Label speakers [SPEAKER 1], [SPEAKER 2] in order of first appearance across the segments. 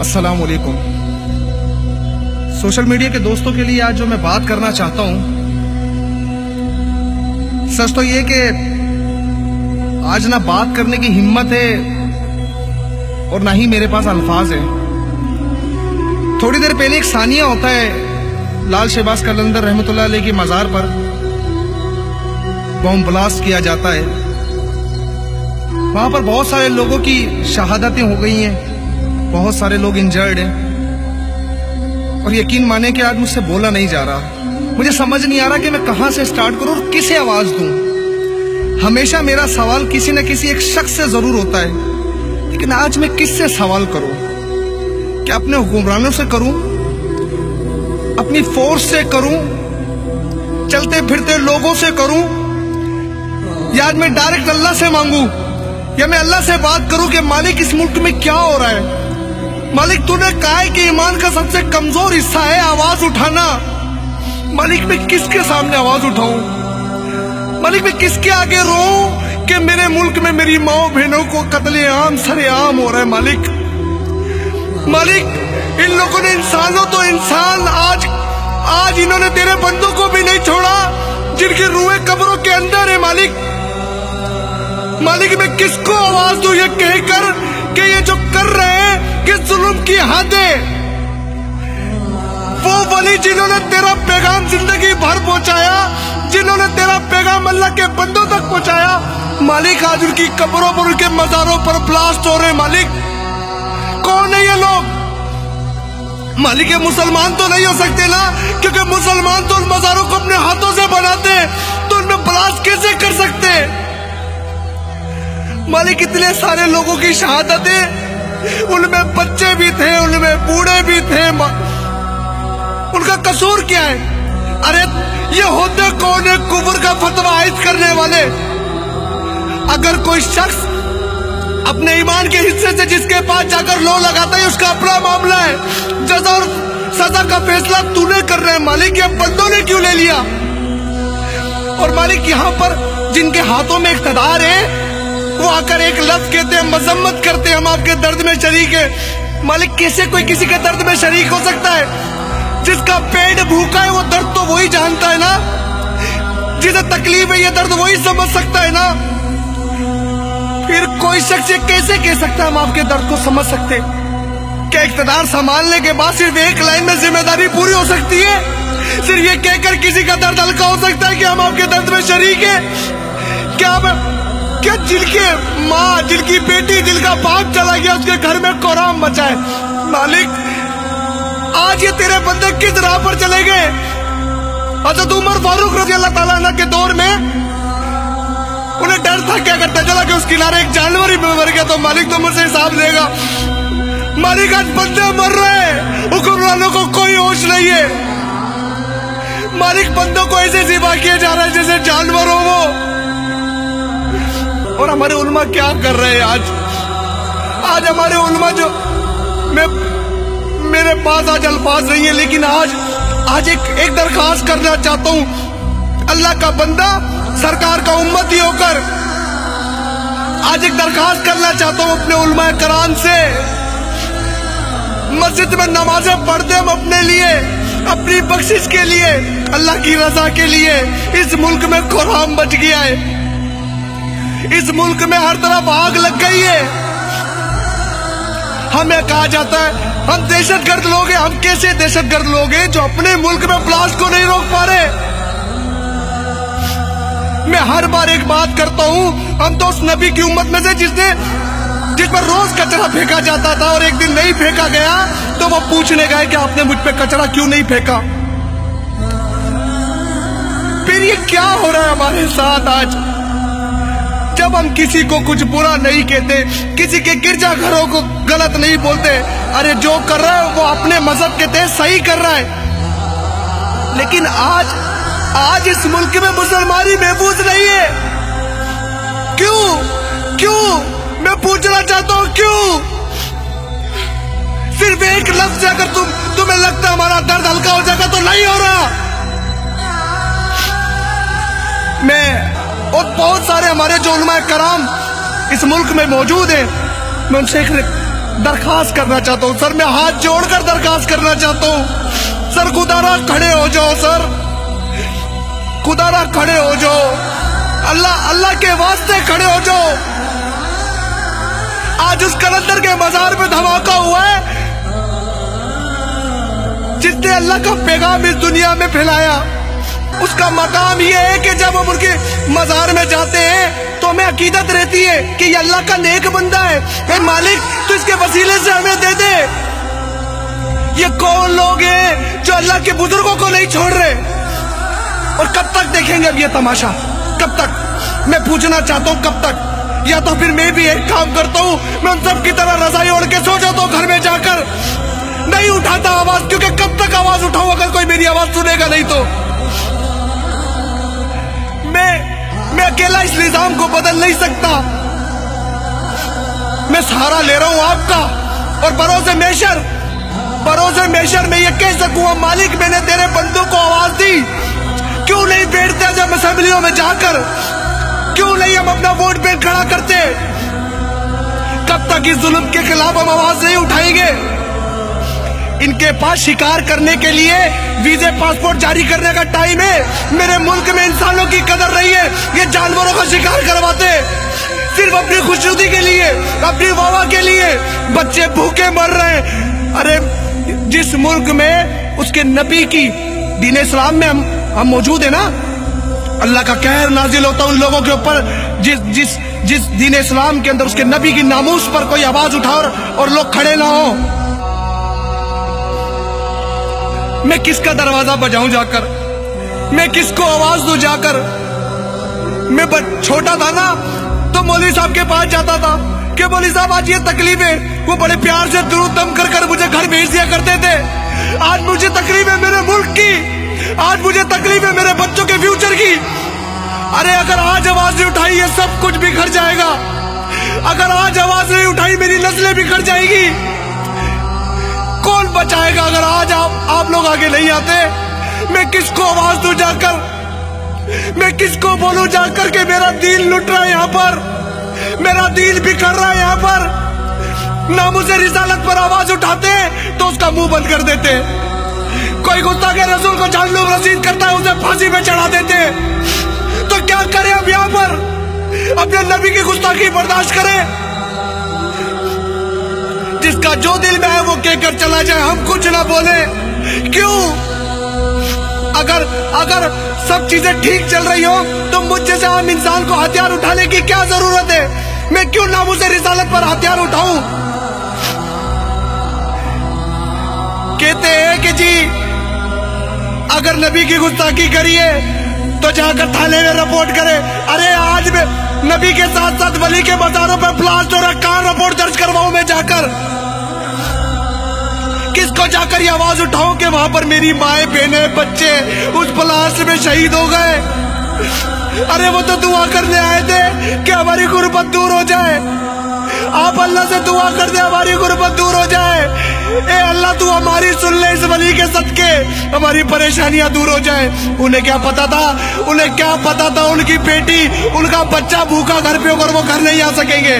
[SPEAKER 1] अस्सलाम वालेकुम। Social media के दोस्तों के लिए आज जो मैं बात करना चाहता हूं, सच तो ये कि आज ना बात करने की हिम्मत है और ना ही मेरे पास अल्फाज है। थोड़ी देर पहले एक सानिया होता है लाल शहबाज कलंदर रहमतुल्लाह अलैह की मज़ार पर बम ब्लास्ट किया जाता है। वहां पर बहुत सारे लोगों की शहादतें हो गई हैं, बहुत सारे लोग इंजर्ड हैं और यकीन माने कि आज मुझसे बोला नहीं जा रहा। मुझे समझ नहीं आ रहा कि मैं कहां से स्टार्ट करूं और किसे आवाज दूं। हमेशा मेरा सवाल किसी न किसी एक शख्स से जरूर होता है, लेकिन आज मैं किससे सवाल करूं? क्या अपने हुक्मरानों से करूं, अपनी फोर्स से करूं, चलते फिरते लोगों से करूं, या आज मैं डायरेक्ट अल्लाह से मांगू, या मैं अल्लाह से बात करूं कि मालिक इस मुल्क में क्या हो रहा है? मालिक तूने कहा है कि ईमान का सबसे कमजोर हिस्सा है आवाज उठाना। मालिक मैं किसके सामने आवाज उठाऊं? मालिक मैं किसके आगे रोऊं कि मेरे मुल्क में मेरी माओ बहनों को कत्लेआम सरेआम हो रहा है? मालिक इन लोगों ने इंसानों तो इंसान आज इन्होंने तेरे बंदों को भी नहीं छोड़ा जिनकी रूहें कब्रों के अंदर है। मालिक मैं किसको आवाज दूं ये कहकर कि ये जो कर रहे हैं कि जुल्म की हद है। वो वली जिन्होंने तेरा पैगाम जिंदगी भर पहुंचाया, जिन्होंने तेरा पैगाम अल्लाह के बंदों तक पहुंचाया, मालिक आज उनकी कब्रों पर, उनके मजारों पर ब्लास्ट हो रहे। मालिक कौन है ये लोग? मालिक ये मुसलमान तो नहीं हो सकते ना, क्योंकि मुसलमान तो उन मजारों को अपने हाथों से बनाते हैं, तो उनमें ब्लास्ट कैसे कर सकते हैं? मालिक इतने सारे लोगों की शहादतें, उनमें बच्चे भी थे, उनमें बूढ़े भी थे, उनका कसूर क्या है? अरे ये होते कौन है कुफ्र का फतवा आयद करने वाले? अगर कोई शख्स अपने ईमान के हिस्से से जिसके पास जाकर लो लगाता है उसका अपना मामला है, जज़ा और सजा का फैसला तूने कर रहे हैं। मालिक ये बंदों ने क्यों ले लिया? और मालिक यहाँ पर जिनके हाथों में इख्तियार है वो आकर एक लफ्ज कहते हैं, मजम्मत करते हैं, हम आपके दर्द में शरीक है। मालिक कैसे कोई किसी के दर्द में शरीक हो सकता है? जिसका पेट भूखा है वो दर्द तो वही जानता है ना, जिसे तकलीफ है ये दर्द वही समझ सकता है ना। फिर कोई शख्स ये कैसे कह सकता है हम आपके दर्द को समझ सकते? क्या इख्तियार संभालने के बाद सिर्फ एक लाइन में जिम्मेदारी पूरी हो सकती है? सिर्फ ये कहकर किसी का दर्द हल्का हो सकता है कि हम आपके दर्द में शरीक है? क्या जिनके माँ, जिनकी बेटी, जिनका बाप चला गया उसके घर में कोहराम मचा है? मालिक आज ये तेरे बंदे किस राह पर चले गए? हज़रत उमर फारूक रज़ी अल्लाह ताला अन्हु के दौर में उन्हें डर था, क्या करता चला कि उस किनारे एक जानवर ही मर गया तो मालिक तो मुझसे हिसाब लेगा। मालिक आज बंदे मर रहे हैं, हुक्मरानों को कोई होश नहीं है। मालिक बंदों को ऐसे ज़िबा किया जा रहा है जैसे जानवर हो वो। और हमारे उलमा क्या कर रहे हैं आज हमारे उलमा जो मेरे पास आज अल्फाज नहीं है, लेकिन आज एक दरखास्त करना चाहता हूं अल्लाह का बंदा सरकार का उम्मती होकर आज एक दरखास्त करना चाहता हूं अपने उलमा कराम से। मस्जिद में नमाजें पढ़ते हम अपने लिए, अपनी बख्शिश के लिए, अल्लाह की रजा के लिए। इस मुल्क में कोहराम मच गया है, इस मुल्क में हर तरफ आग लग गई है। हमें कहा जाता है हम दहशतगर्द लोग हैं। हम कैसे दहशतगर्द लोग हैं जो अपने मुल्क में ब्लास्ट को नहीं रोक पा रहे? मैं हर बार एक बात करता हूं, हम तो उस नबी की उम्मत में से जिस पर रोज कचरा फेंका जाता था और एक दिन नहीं फेंका गया तो वो पूछने गए कि आपने मुझ पे कचरा क्यों नहीं फेंका? फिर ये क्या हो रहा है हमारे साथ आज? जब हम किसी को कुछ बुरा नहीं कहते, किसी के गिरजाघरों को गलत नहीं बोलते, अरे जो कर रहा है वो अपने मजहब के तहत सही कर रहा है, लेकिन आज इस मुल्क में मुसलमानी महफूज नहीं है। क्यों? मैं पूछना चाहता हूं क्यों? सिर्फ एक लफ्ज से अगर तुम्हें लगता है हमारा दर्द हल्का हो जाएगा तो नहीं हो रहा। और बहुत सारे हमारे जो उलमा कराम इस मुल्क में मौजूद हैं, मैं उनसे दरखास्त करना चाहता हूँ सर, मैं हाथ जोड़कर दरखास्त करना चाहता हूँ सर, खुदारा खड़े हो जाओ सर, खुदारा खड़े हो जाओ, अल्लाह अल्लाह के वास्ते खड़े हो जाओ। आज उस कलंदर के मजार पे धमाका हुआ है जिसने अल्लाह का पैगाम इस दुनिया में फैलाया। उसका मकाम ये है कि जब हम उनके मजार में जाते हैं तो हमें अकीदत रहती है कि ये अल्लाह का नेक बंदा है, ए मालिक तो इसके वसीले से हमें दे दे। ये कौन लोग हैं जो अल्लाह के बुजुर्गों को नहीं छोड़ रहे? और कब तक देखेंगे अब ये तमाशा, कब तक? मैं पूछना चाहता हूँ कब तक? या तो फिर मैं भी एक काम करता हूँ, मैं उन सब की तरह रजाई ओढ़ के सो जाता हूँ घर में जाकर, नहीं उठाता आवाज, क्योंकि कब तक आवाज उठाऊं अगर कोई मेरी आवाज सुनेगा नहीं तो। मैं अकेला इस निजाम को बदल नहीं सकता, मैं सहारा ले रहा हूं आपका। और बरोज़े मेशर में ये कह सकूं, मालिक मैंने तेरे बंदों को आवाज दी, क्यों नहीं बैठते जब असेंबलियों में जाकर, क्यों नहीं हम अपना वोट बैंक खड़ा करते? कब तक इस जुल्म के खिलाफ हम आवाज नहीं उठाएंगे? इनके पास शिकार करने के लिए वीजे पासपोर्ट जारी करने का टाइम है। मेरे मुल्क में इंसानों की कदर नहीं है, ये जानवरों का शिकार करवाते सिर्फ अपनी खुशनुदी के लिए, अपनी वाह के लिए। बच्चे भूखे मर रहे हैं। अरे जिस मुल्क में उसके नबी की दीन इस्लाम में हम मौजूद है ना, अल्लाह का कहर नाजिल होता उन लोगों के ऊपर जिस दीन इस्लाम के अंदर उसके नबी की नामूस पर कोई आवाज उठा और लोग खड़े ना हो। मैं किसका दरवाजा बजाऊं जाकर, मैं किसको आवाज दूं जाकर? मैं छोटा था ना तो मौलवी साहब के पास जाता था कि मौलवी साहब आज ये तकलीफ है, वो बड़े प्यार से दुरूद दम कर मुझे घर भेज दिया करते थे। आज मुझे तकलीफ है मेरे मुल्क की, आज मुझे तकलीफ है मेरे बच्चों के फ्यूचर की। अरे अगर आज आवाज नहीं उठाई ये सब कुछ बिखर जाएगा, अगर आज आवाज नहीं उठाई मेरी नस्लें बिखर जाएगी। कौन बचाएगा अगर आज आप लोग आगे नहीं आते? मैं किसको आवाज दूं जाकर, मैं किसको बोलूं जाकर कि मेरा दिल लुट रहा है यहाँ पर, मेरा दिल बिखर रहा है यहाँ पर। नामुज़े रिसालत पर आवाज उठाते तो उसका मुंह बंद कर देते, कोई गुस्ताखे रसूल को जानलूम रसीद करता है उसे फांसी में चढ़ा देते। तो क्या करें अब यहाँ पर? अपने नबी की गुस्ताखी बर्दाश्त करें? जिसका जो दिल में है वो कहकर चला जाए, हम कुछ ना बोले। क्यों? अगर सब चीजें ठीक चल रही हो तो मुझ जैसे आम इंसान को हथियार उठाने की क्या जरूरत है? मैं क्यों नामुज़े रिसालत पर हथियार उठाऊं? कहते हैं कि जी अगर नबी की गुस्ताखी करिए तो जाकर थाने में रिपोर्ट करे। अरे आज मैं नबी के साथ साथ वली के मज़ारों पर ब्लास्ट हो रहा, कहां रिपोर्ट दर्ज करवाऊं मैं जाकर? किसको जाकर ये आवाज उठाऊं कि वहां पर मेरी माए बहने बच्चे उस ब्लास्ट में शहीद हो गए? अरे वो तो दुआ करने आए थे कि हमारी गुर्बत दूर हो जाए। आप अल्लाह से दुआ कर दे हमारी गुर्बत दूर हो जाए। ए अल्लाह तू हमारी सुन ले, इस वली के सदके हमारी परेशानियां दूर हो जाए। उन्हें क्या पता था, उन्हें क्या पता था उनकी बेटी उनका बच्चा भूखा घर पे होकर वो घर नहीं आ सकेंगे।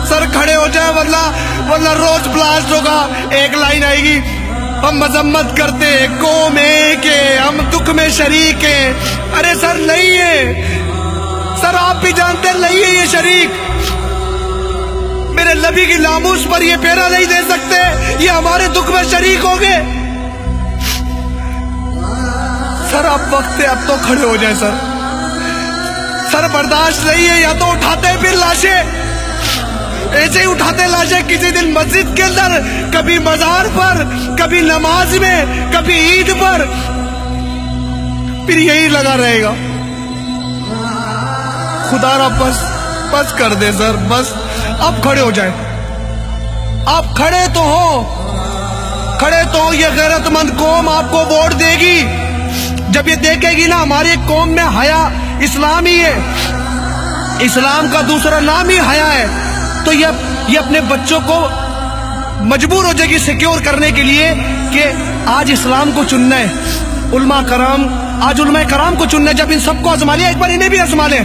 [SPEAKER 1] सर खड़े हो जाए वरना रोज ब्लास्ट होगा। एक लाइन आएगी, हम मजम्मत करते कौम एक है, हम दुख में शरीक हैं। अरे सर नहीं है, सर आप भी जानते नहीं है ये शरीक। मेरे नबी की नामूस पर ये पैरा नहीं दे सकते, ये हमारे दुख में शरीक हो गए। सर अब वक्त है, अब तो खड़े हो जाए सर बर्दाश्त नहीं है। या तो उठाते हैं फिर लाशें, ऐसे ही उठाते लाशें किसी दिन मस्जिद के अंदर, कभी मजार पर, कभी नमाज में, कभी ईद पर, फिर यही लगा रहेगा। खुदारा बस कर दे सर, बस अब खड़े हो जाए। आप खड़े तो हो, ये गैरतमंद कौम आपको वोट देगी जब ये देखेगी ना हमारी कौम में हया इस्लाम ही है, इस्लाम का दूसरा नाम ही हया है। तो ये अपने बच्चों को मजबूर हो जाएगी सिक्योर करने के लिए कि आज इस्लाम को चुनना है। उलमा कराम को चुनना है। जब इन सबको आजमा लिया, एक बार इन्हें भी आजमा ले।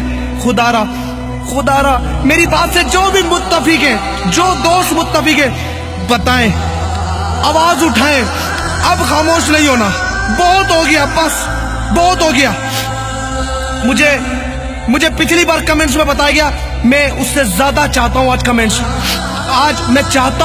[SPEAKER 1] खुदारा खुदारा मेरी बात से जो भी मुत्तफिक हैं, जो दोस्त मुत्तफिक हैं, बताएं, आवाज उठाएं, अब खामोश नहीं होना। बहुत हो गया, बस बहुत हो गया। मुझे पिछली बार कमेंट्स में बताया गया, मैं उससे ज्यादा चाहता हूं आज कमेंट्स। आज मैं चाहता